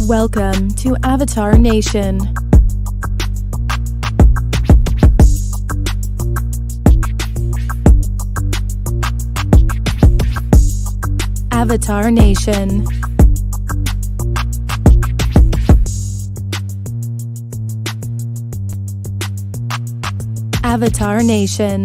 Welcome to Avatar Nation. Avatar Nation. Avatar Nation.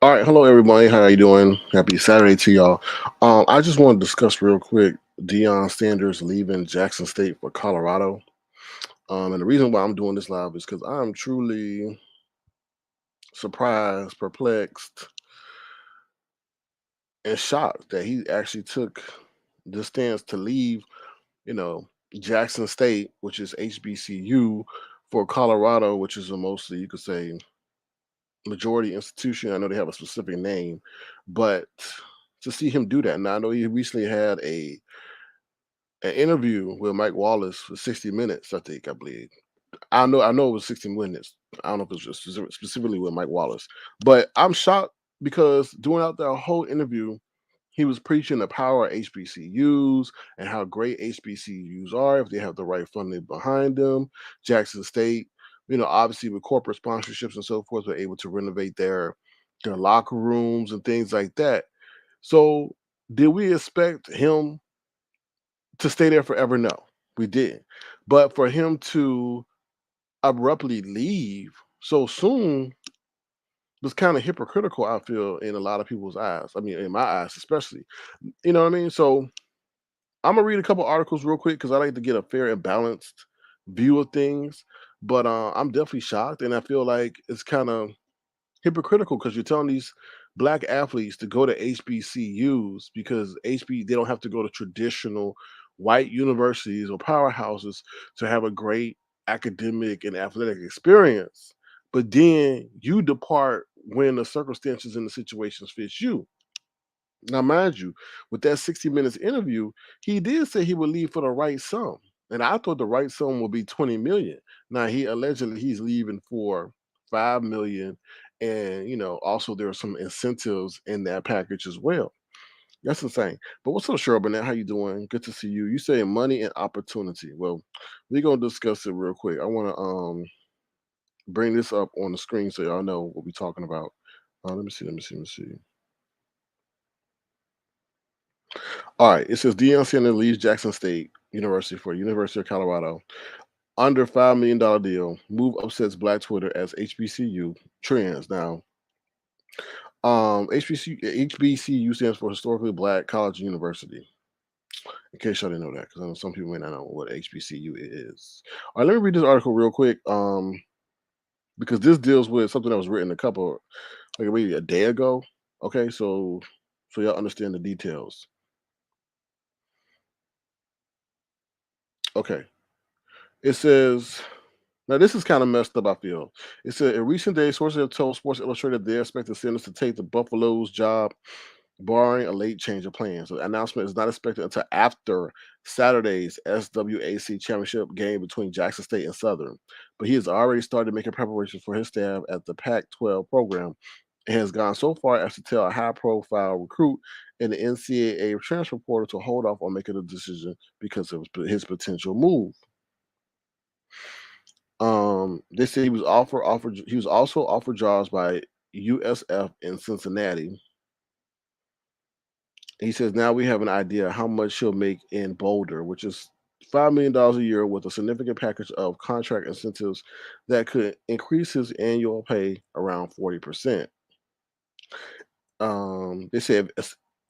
All right, hello everybody. How you doing? Happy Saturday to y'all. I just want to discuss real quick Deion Sanders leaving Jackson State for Colorado. And the reason why I'm doing this live is because I'm truly surprised, perplexed, and shocked that he actually took the stance to leave, you know, Jackson State, which is HBCU, for Colorado, which is a mostly, you could say, majority institution. I know they have a specific name, but to see him do that. Now I know he recently had an interview with Mike Wallace for 60 minutes, I believe. I know it was 60 minutes. I don't know if it was just specifically with Mike Wallace. But I'm shocked because during out that whole interview, he was preaching the power of HBCUs and how great HBCUs are if they have the right funding behind them. Jackson State, obviously with corporate sponsorships and so forth, were able to renovate their locker rooms and things like that. So, did we expect him to stay there forever? No, we didn't. But for him to abruptly leave so soon was kind of hypocritical, I feel, in a lot of people's eyes. I mean, in my eyes, especially. You know what I mean? So I'm gonna read a couple articles real quick because I like to get a fair and balanced view of things. But I'm definitely shocked, and I feel like it's kind of hypocritical because you're telling these black athletes to go to HBCUs because they don't have to go to traditional white universities or powerhouses to have a great academic and athletic experience. But then you depart when the circumstances and the situations fits you. Now, mind you, with that 60 minutes interview, he did say he would leave for the right sum. And I thought the right sum would be 20 million. Now he's leaving for 5 million. And also there are some incentives in that package as well. That's insane. But what's up, Cheryl Burnett? How you doing? Good to see you. You say money and opportunity. Well, we're gonna discuss it real quick. I wanna bring this up on the screen so y'all know what we're talking about. Let me see. All right, it says Deion Sanders leaves Jackson State University for University of Colorado under $5 million deal. Move upsets Black Twitter as HBCU trends. Now, HBCU stands for Historically Black College and University. In case y'all didn't know that, because I know some people may not know what HBCU is. All right, let me read this article real quick. Because this deals with something that was written like maybe a day ago. Okay, so y'all understand the details. Okay, it says. Now, this is kind of messed up, I feel. It said, in recent days, sources have told Sports Illustrated they expect the Sanders to take the Buffalo's job, barring a late change of plans. The announcement is not expected until after Saturday's SWAC championship game between Jackson State and Southern. But he has already started making preparations for his staff at the Pac 12 program and has gone so far as to tell a high profile recruit in the NCAA transfer portal to hold off on making a decision because of his potential move. They said he was also offered jobs by USF in Cincinnati. He says now we have an idea how much he'll make in Boulder, which is $5 million a year with a significant package of contract incentives that could increase his annual pay around 40%. They said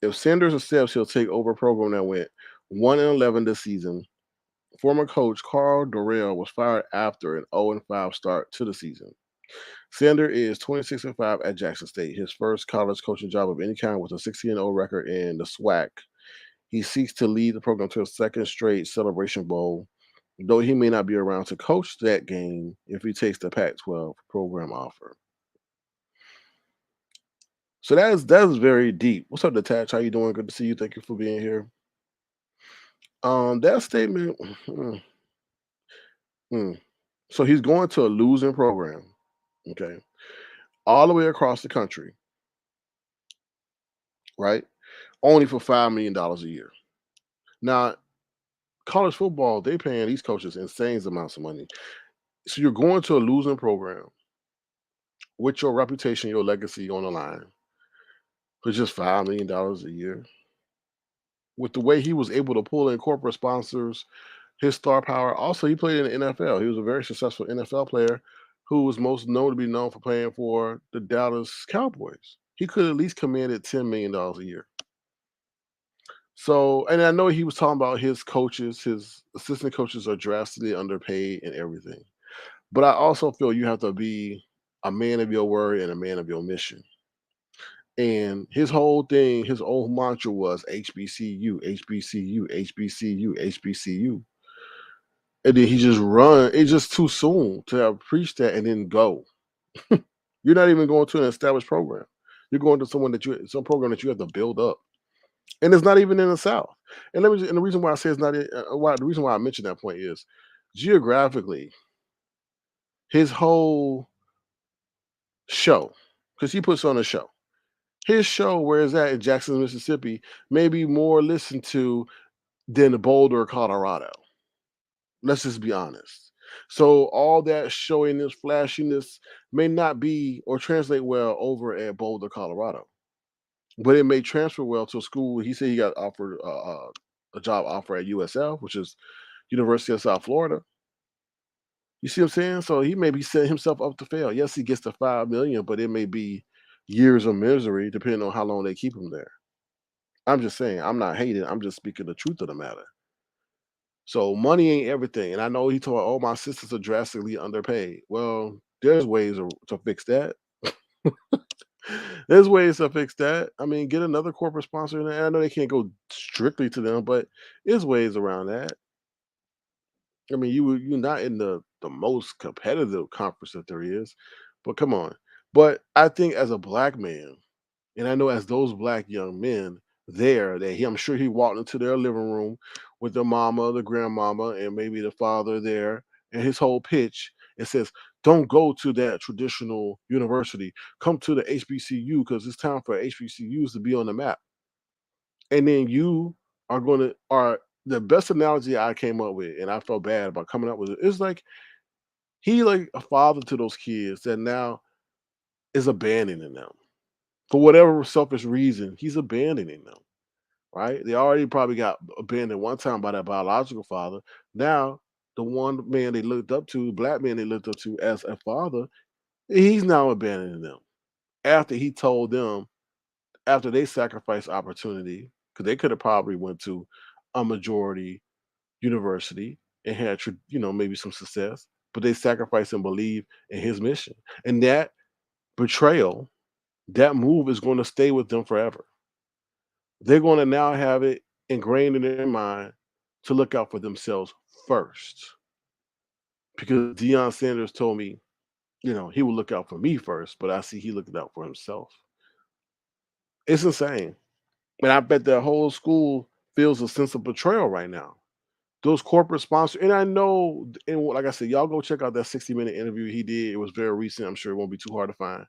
if Sanders accepts, he'll take over a program that went 1-11 this season. Former coach Carl Dorrell was fired after an 0-5 start to the season. Sander is 26-5 at Jackson State, his first college coaching job of any kind with a 16-0 record in the SWAC. He seeks to lead the program to a second straight Celebration Bowl, though he may not be around to coach that game if he takes the Pac-12 program offer. So that is very deep. What's up, Detach? How you doing? Good to see you. Thank you for being here. That statement. Hmm. So he's going to a losing program, okay, all the way across the country, right? Only for $5 million a year. Now, college football, they paying these coaches insane amounts of money. So you're going to a losing program with your reputation, your legacy on the line for just $5 million a year. With the way he was able to pull in corporate sponsors, his star power. Also, he played in the NFL. He was a very successful NFL player who was most known to be known for playing for the Dallas Cowboys. He could at least commanded $10 million a year. So, and I know he was talking about his coaches, his assistant coaches are drastically underpaid and everything. But I also feel you have to be a man of your word and a man of your mission. And his whole thing, his old mantra was HBCU, HBCU, HBCU, HBCU. And then he just run. It's just too soon to have preached that and then go. You're not even going to an established program. You're going to some program that you have to build up, and it's not even in the South. And the reason why I say it's not, why the reason why I mentioned that point is geographically, his whole show, because he puts on a show. His show, where it's at in Jackson, Mississippi, may be more listened to than Boulder, Colorado. Let's just be honest. So all that showiness, flashiness may not be or translate well over at Boulder, Colorado, but it may transfer well to a school. He said he got offered a job offer at USL, which is University of South Florida. You see what I'm saying? So he may be setting himself up to fail. Yes, he gets the 5 million, but it may be years of misery depending on how long they keep him there. I'm just saying. I'm not hating. I'm just speaking the truth of the matter. So money ain't everything. And I know he told, oh, my sisters are drastically underpaid. Well, there's ways to fix that. There's ways to fix that. I mean, get another corporate sponsor. And I know they can't go strictly to them, but there's ways around that. I mean, you're not in the most competitive conference that there is, but come on. But I think as a black man, and I know as those black young men there, that I'm sure he walked into their living room with the mama, the grandmama, and maybe the father there, and his whole pitch, it says, "Don't go to that traditional university. Come to the HBCU because it's time for HBCUs to be on the map." And then you are going to are the best analogy I came up with, and I felt bad about coming up with it. It's like he like a father to those kids that now is abandoning them for whatever selfish reason. He's abandoning them. Right? They already probably got abandoned one time by their biological father. Now, the one man they looked up to, black man they looked up to as a father, he's now abandoning them after he told them, after they sacrificed opportunity, because they could have probably went to a majority university and had, maybe some success, but they sacrificed and believe in his mission. And that betrayal, that move is going to stay with them forever. They're going to now have it ingrained in their mind to look out for themselves first. Because Deion Sanders told me, he would look out for me first, but I see he looked out for himself. It's insane. And I bet that whole school feels a sense of betrayal right now. Those corporate sponsors, and I know, and like I said, y'all go check out that 60-minute interview he did. It was very recent. I'm sure it won't be too hard to find.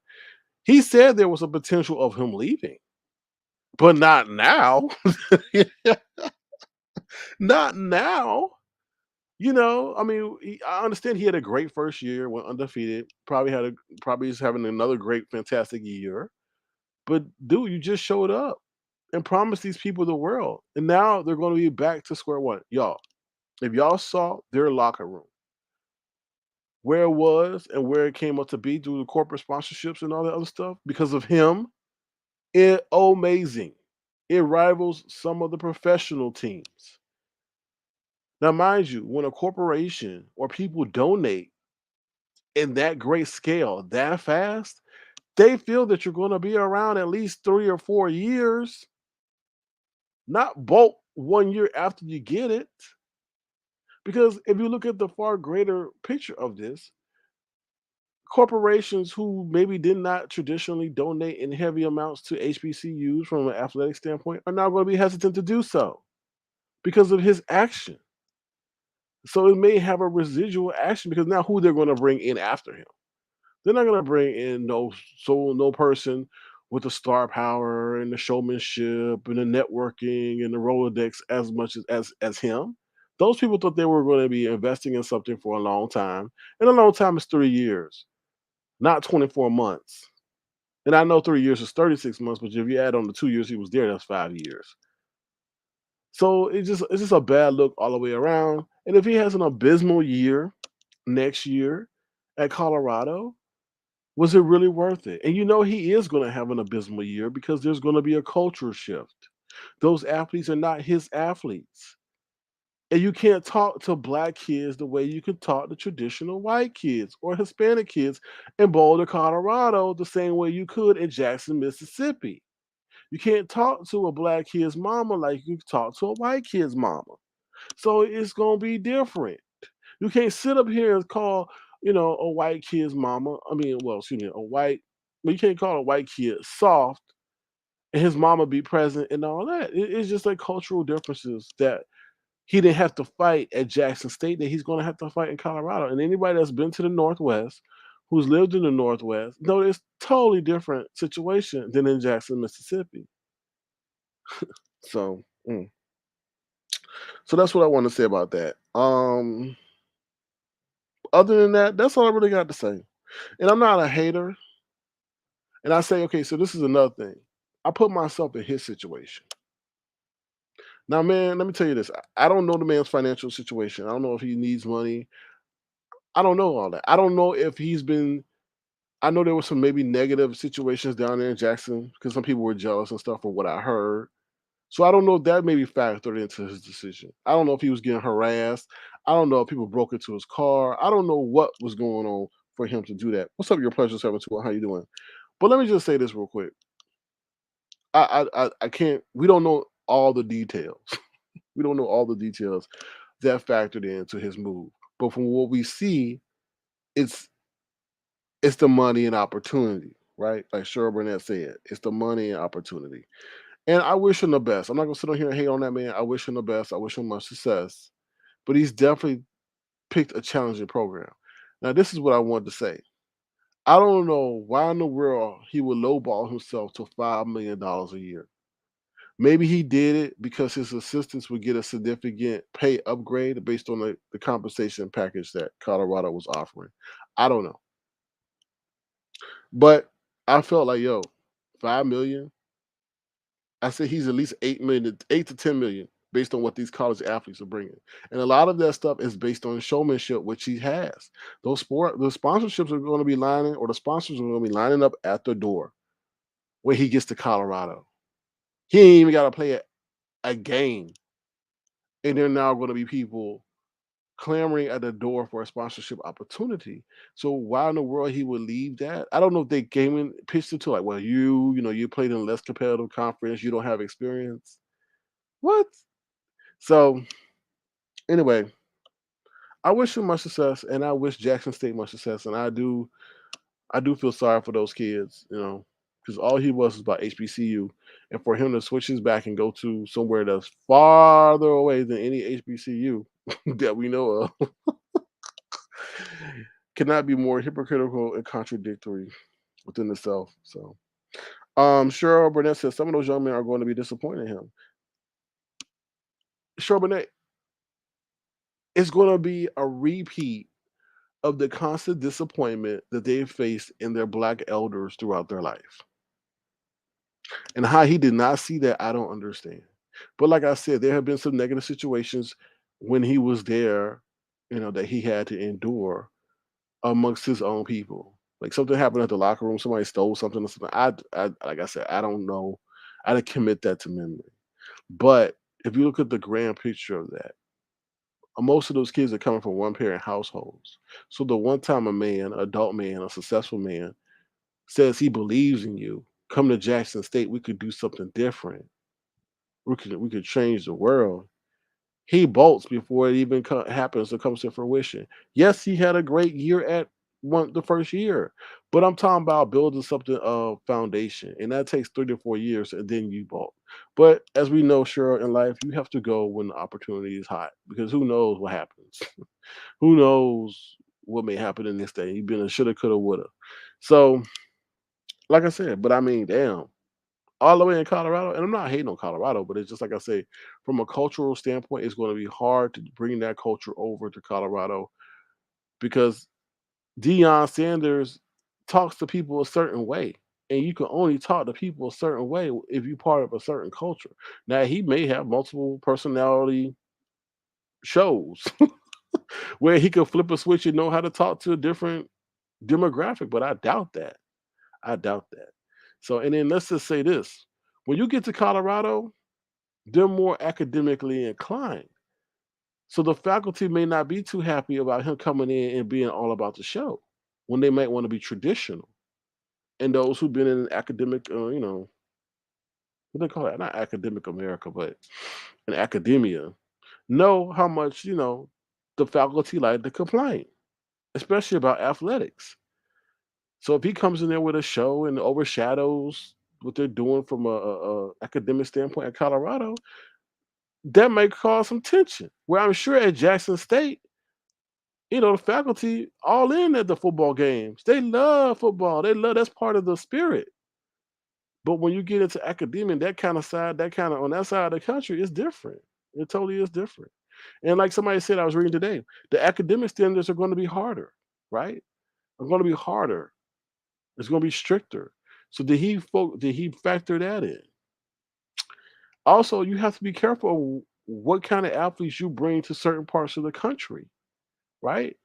He said there was a potential of him leaving, but not now. Not now. I mean, I understand he had a great first year, went undefeated. Probably is having another great, fantastic year. But dude, you just showed up and promised these people the world, and now they're going to be back to square one. Y'all, if y'all saw their locker room, where it was and where it came up to be due to corporate sponsorships and all that other stuff, because of him, it amazing. It rivals some of the professional teams. Now, mind you, when a corporation or people donate in that great scale that fast, they feel that you're going to be around at least 3 or 4 years, not bolt 1 year after you get it. Because if you look at the far greater picture of this, corporations who maybe did not traditionally donate in heavy amounts to HBCUs from an athletic standpoint are now going to be hesitant to do so because of his action. So it may have a residual action because now who they're going to bring in after him? They're not gonna bring in no person with the star power and the showmanship and the networking and the Rolodex as much as him. Those people thought they were going to be investing in something for a long time, and a long time is 3 years, not 24 months. And I know 3 years is 36 months, but if you add on the 2 years he was there, that's 5 years. So it's just a bad look all the way around. And if he has an abysmal year next year at Colorado, was it really worth it? And you know he is going to have an abysmal year because there's going to be a culture shift. Those athletes are not his athletes. And you can't talk to black kids the way you can talk to traditional white kids or Hispanic kids in Boulder, Colorado, the same way you could in Jackson, Mississippi. You can't talk to a black kid's mama like you talk to a white kid's mama. So it's gonna be different. You can't sit up here and call, a white kid's mama. I mean, well, excuse me, a white. Well, you can't call a white kid soft and his mama be present and all that. It's just like cultural differences that he didn't have to fight at Jackson State that he's going to have to fight in Colorado. And anybody that's been to the Northwest, who's lived in the Northwest, know it's totally different situation than in Jackson, Mississippi. So, so that's what I want to say about that. Other than that, that's all I really got to say. And I'm not a hater. And I say, okay, so this is another thing. I put myself in his situation. Now, man, let me tell you this. I don't know the man's financial situation. I don't know if he needs money. I don't know all that. I don't know if he's been. I know there was some maybe negative situations down there in Jackson because some people were jealous and stuff for what I heard. So I don't know if that maybe factored into his decision. I don't know if he was getting harassed. I don't know if people broke into his car. I don't know what was going on for him to do that. What's up, your pleasure, 72? How you doing? But let me just say this real quick. I can't. We don't know all the details. We don't know all the details that factored into his move. But from what we see, it's it's the money and opportunity, right? Like Cheryl Burnett said, it's the money and opportunity. And I wish him the best. I'm not gonna sit on here and hate on that man. I wish him the best. I wish him much success. But he's definitely picked a challenging program. Now, this is what I wanted to say. I don't know why in the world he would lowball himself to $5 million a year. Maybe he did it because his assistants would get a significant pay upgrade based on the compensation package that Colorado was offering. I don't know. But I felt like, yo, 5 million. I said he's at least 8 million, 8 to 10 million, based on what these college athletes are bringing, and a lot of that stuff is based on showmanship, which he has. The sponsorships are going to be lining, or the sponsors are going to be lining up at the door when he gets to Colorado. He ain't even got to play a game, and there are now going to be people clamoring at the door for a sponsorship opportunity. So why in the world he would leave that? I don't know if they came in pitched it to like, well, you played in a less competitive conference, you don't have experience. What? So anyway, I wish him much success, and I wish Jackson State much success, and I do feel sorry for those kids, because all he was about HBCU, and for him to switch his back and go to somewhere that's farther away than any HBCU that we know of cannot be more hypocritical and contradictory within itself. So, Cheryl Burnett says some of those young men are going to be disappointed in him. Cheryl Burnett, it's going to be a repeat of the constant disappointment that they've faced in their black elders throughout their life. And how he did not see that, I don't understand. But like I said, there have been some negative situations when he was there, that he had to endure amongst his own people. Like something happened at the locker room, somebody stole something or something. I like I said, I don't know. I didn't commit that to memory. But if you look at the grand picture of that, most of those kids are coming from one parent households. So the one time a man, adult man, a successful man says he believes in you, come to Jackson State, we could do something different. We could change the world. He bolts before it even happens or comes to fruition. Yes, he had a great year at the first year, but I'm talking about building something of foundation, and that takes 3 to 4 years, and then you bolt. But as we know, sure, in life, you have to go when the opportunity is hot because who knows what happens? Who knows what may happen in this day? You've been a shoulda, coulda, woulda. So Like I said, but I mean, damn, all the way in Colorado, and I'm not hating on Colorado, but it's just like I say, from a cultural standpoint, it's going to be hard to bring that culture over to Colorado because Deion Sanders talks to people a certain way. And you can only talk to people a certain way if you're part of a certain culture. Now he may have multiple personality shows where he could flip a switch and know how to talk to a different demographic, but I doubt that. I doubt that. So, and then let's just say this: when you get to Colorado, they're more academically inclined. So the faculty may not be too happy about him coming in and being all about the show when they might want to be traditional. And those who've been in academic, what they call it, not academic America, but in academia, know how much, the faculty like to complain, especially about athletics. So if he comes in there with a show and overshadows what they're doing from a academic standpoint at Colorado, that may cause some tension. Where I'm sure at Jackson State, the faculty all in at the football games. They love football. They love that's part of the spirit. But when you get into academia, that kind of side, that kind of on that side of the country, it's different. It totally is different. And like somebody said, I was reading today, the academic standards are going to be harder, right? Are going to be harder. It's going to be stricter. So did he factor that in? Also, you have to be careful what kind of athletes you bring to certain parts of the country, right?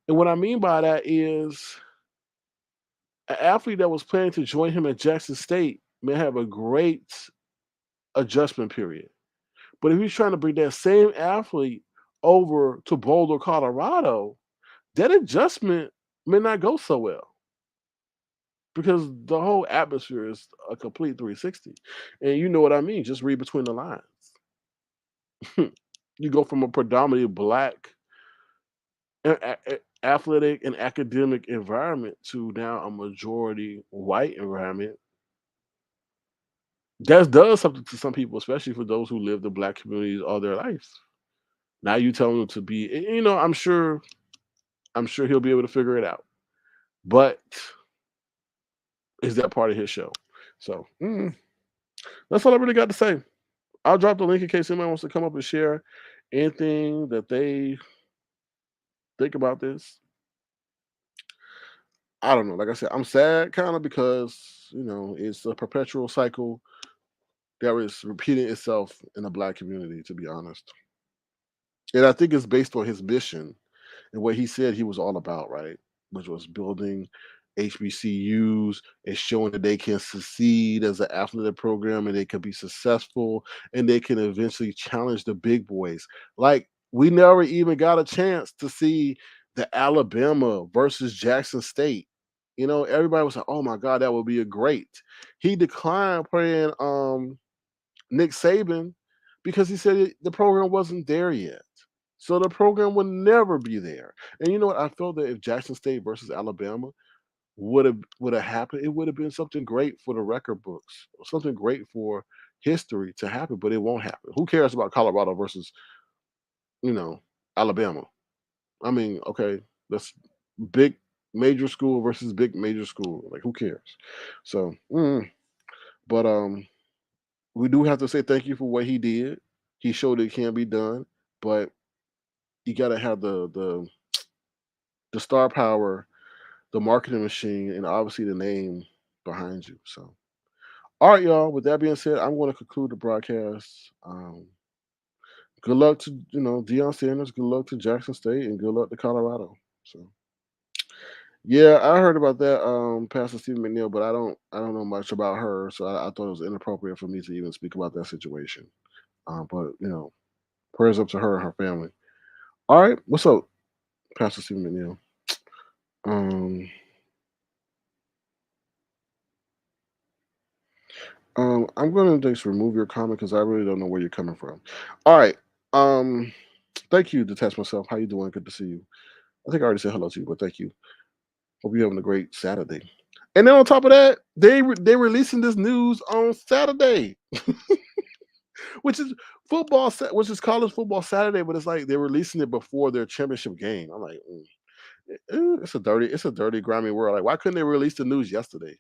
And what I mean by that is an athlete that was planning to join him at Jackson State may have a great adjustment period. But if he's trying to bring that same athlete over to Boulder, Colorado, that adjustment may not go so well because the whole atmosphere is a complete 360. And you know what I mean? Just read between the lines. You go from a predominantly black athletic and academic environment to now a majority white environment. That does something to some people, especially for those who live in black communities all their life. Now you tell them to be, I'm sure he'll be able to figure it out. But is that part of his show? So that's all I really got to say. I'll drop the link in case anyone wants to come up and share anything that they think about this. I don't know. Like I said, I'm sad kind of because, it's a perpetual cycle that is repeating itself in the black community, to be honest. And I think it's based on his mission and what he said he was all about, right? Which was building HBCUs and showing that they can succeed as an athletic program and they can be successful and they can eventually challenge the big boys. Like we never even got a chance to see the Alabama versus Jackson State. Everybody was like, "Oh my God, that would be a great." He declined playing Nick Saban because he said the program wasn't there yet. So the program would never be there. And you know what? I felt that if Jackson State versus Alabama would have happened, it would have been something great for the record books, or something great for history to happen, but it won't happen. Who cares about Colorado versus, you know, Alabama? I mean, okay, that's big major school versus big major school. Like who cares? So, but we do have to say thank you for what he did. He showed it can be done, but you got to have the star power, the marketing machine, and obviously the name behind you. So, all right, y'all. With that being said, I'm going to conclude the broadcast. Good luck to Deion Sanders. Good luck to Jackson State, and good luck to Colorado. So, yeah, I heard about that, Pastor Stephen McNeil, but I don't know much about her, so I thought it was inappropriate for me to even speak about that situation. But prayers up to her and her family. All right, what's up, Pastor Stephen McNeil? Um, I'm gonna just remove your comment because I really don't know where you're coming from. All right. Um, thank you, Detach Myself. How you doing? Good to see you. I think I already said hello to you, but thank you. Hope you're having a great Saturday. And then on top of that, they releasing this news on Saturday, which is which is college football Saturday, but it's like they're releasing it before their championship game. I'm like, it's a dirty, grimy world. Like, why couldn't they release the news yesterday?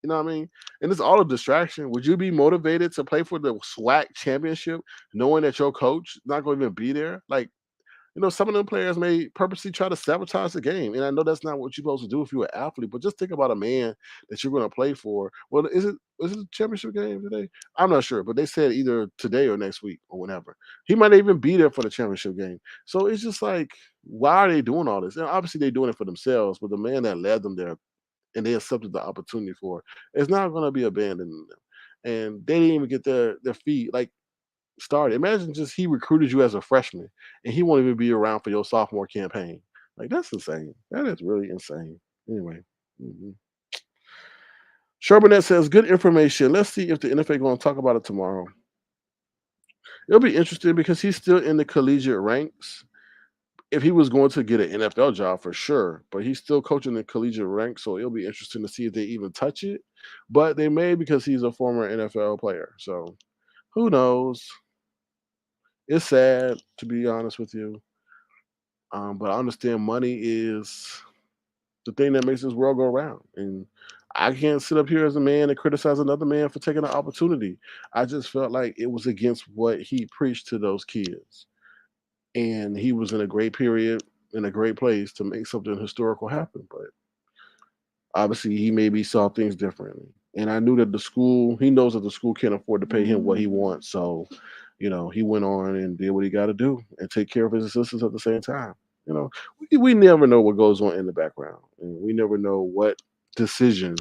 You know what I mean? And it's all a distraction. Would you be motivated to play for the SWAC championship knowing that your coach not going to even be there? Like, some of them players may purposely try to sabotage the game. And I know that's not what you're supposed to do if you're an athlete, but just think about a man that you're going to play for. Well, is it a championship game today? I'm not sure, but they said either today or next week or whenever. He might not even be there for the championship game. So it's just like, why are they doing all this? And obviously they're doing it for themselves, but the man that led them there and they accepted the opportunity for it, it's not going to be abandoning them. And they didn't even get their feet started. Imagine just he recruited you as a freshman and he won't even be around for your sophomore campaign. Like, that's insane. That is really insane. Anyway. Mhm. Sherbanet says, good information. Let's see if the NFL going to talk about it tomorrow. It'll be interesting because he's still in the collegiate ranks. If he was going to get an NFL job for sure, but he's still coaching the collegiate ranks, so it'll be interesting to see if they even touch it. But they may because he's a former NFL player. So who knows? It's sad, to be honest with you. But I understand money is the thing that makes this world go round. And I can't sit up here as a man and criticize another man for taking an opportunity. I just felt like it was against what he preached to those kids. And he was in a great period, in a great place to make something historical happen. But obviously, he maybe saw things differently. And I knew that he knows that the school can't afford to pay him what he wants. So, he went on and did what he got to do and take care of his assistants at the same time. We never know what goes on in the background. And we never know what decision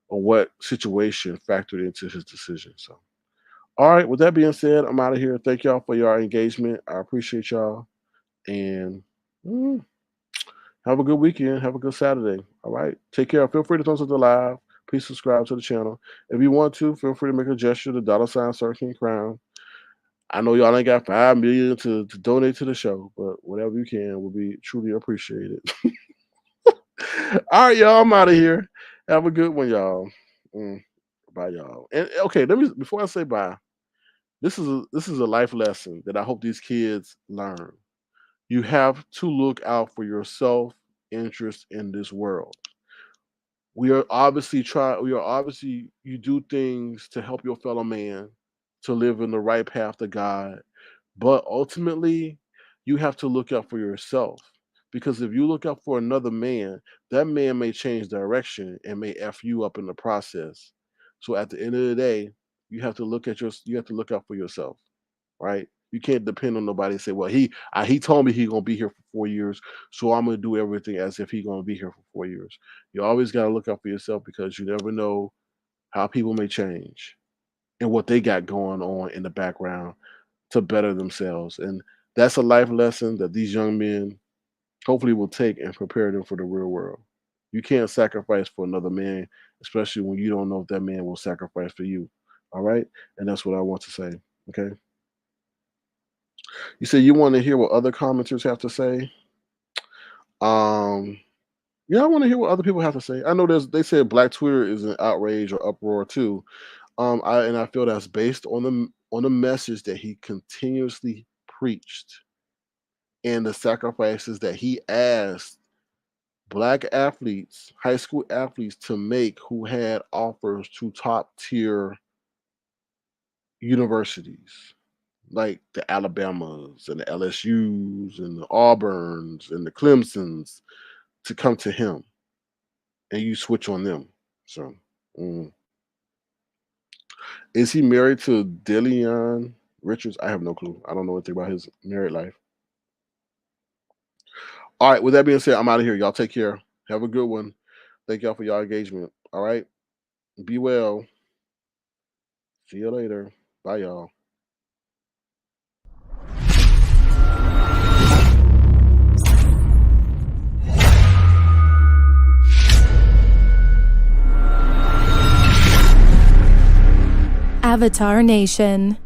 or what situation factored into his decision. So, all right. With that being said, I'm out of here. Thank y'all for your engagement. I appreciate y'all. And have a good weekend. Have a good Saturday. All right. Take care. Feel free to turn to the live. Please subscribe to the channel. If you want to, feel free to make a gesture to $sign Crown. I know y'all ain't got $5 million to donate to the show, but whatever you can will be truly appreciated. All right, y'all. I'm out of here. Have a good one, y'all. Bye, y'all. And okay, before I say bye, this is a life lesson that I hope these kids learn. You have to look out for your self-interest in this world. You do things to help your fellow man to live in the right path to God. But ultimately, you have to look out for yourself. Because if you look out for another man, that man may change direction and may F you up in the process. So at the end of the day, you have to look out for yourself, right? You can't depend on nobody and say, well, he told me he's gonna be here for 4 years, so I'm gonna do everything as if he's gonna be here for 4 years. You always gotta look out for yourself because you never know how people may change and what they got going on in the background to better themselves. And that's a life lesson that these young men hopefully will take and prepare them for the real world. You can't sacrifice for another man, especially when you don't know if that man will sacrifice for you. All right. And that's what I want to say. Okay. You say you want to hear what other commenters have to say. Yeah, I want to hear what other people have to say. I know they said Black Twitter is an outrage or uproar too. I feel that's based on the message that he continuously preached and the sacrifices that he asked Black athletes, high school athletes, to make who had offers to top tier universities like the Alabamas and the LSUs and the Auburns and the Clemsons to come to him, and you switch on them. So, is he married to Deion Richards? I have no clue. I don't know anything about his married life. All right. With that being said, I'm out of here. Y'all take care. Have a good one. Thank y'all for y'all engagement. All right. Be well. See you later. Bye, y'all. Avatar Nation.